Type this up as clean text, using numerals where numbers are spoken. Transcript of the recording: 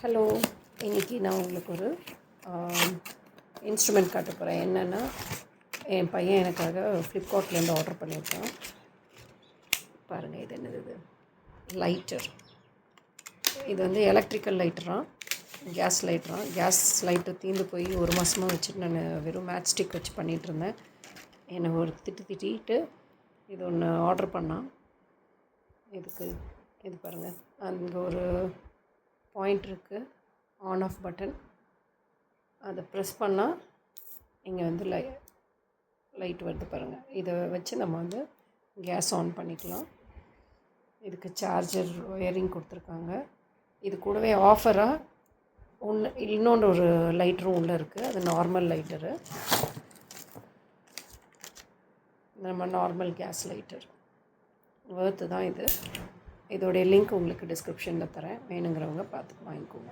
Hello, இன்றைக்கி நான் உங்களுக்கு ஒரு இன்ஸ்ட்ருமெண்ட் காட்ட போகிறேன். என்னென்னா, என் பையன் எனக்காக ஃப்ளிப்கார்ட்லேருந்து ஆர்டர் பண்ணியிருக்கான். பாருங்கள், இது என்னது? இது லைட்டர். இது வந்து எலக்ட்ரிக்கல் லைட்டராக, கேஸ் லைட்டராக. கேஸ் லைட்டர் தீர்ந்து போய் ஒரு மாதமாக வச்சுட்டு நான் வெறும் மேட்ச் ஸ்டிக் வச்சு பண்ணிகிட்ருந்தேன். என்னை ஒரு திட்டிட்டு இது ஒன்று ஆர்டர் பண்ணான். இதுக்கு இது பாருங்கள், அங்கே ஒரு பாயிண்ட் இருக்குது, ஆன் ஆஃப் பட்டன். அதை ப்ரெஸ் பண்ணால் இங்கே வந்து லைட் வருது பாருங்கள். இதை வச்சு நம்ம வந்து கேஸ் ஆன் பண்ணிக்கலாம். இதுக்கு சார்ஜர் ஒயரிங் கொடுத்துருக்காங்க. இது கூடவே ஆஃபராக இன்னொன்று ஒரு லைட்டரும் உள்ளே இருக்குது. அது நார்மல் லைட்டரு, நம்ம நார்மல் கேஸ் லைட்டர் ஒர்த்து தான் இது. இதோடைய லிங்க் உங்களுக்கு டிஸ்கிரிப்ஷனில் தரேன். வேணுங்கிறவங்க பார்த்து வாங்கிக்கோங்க.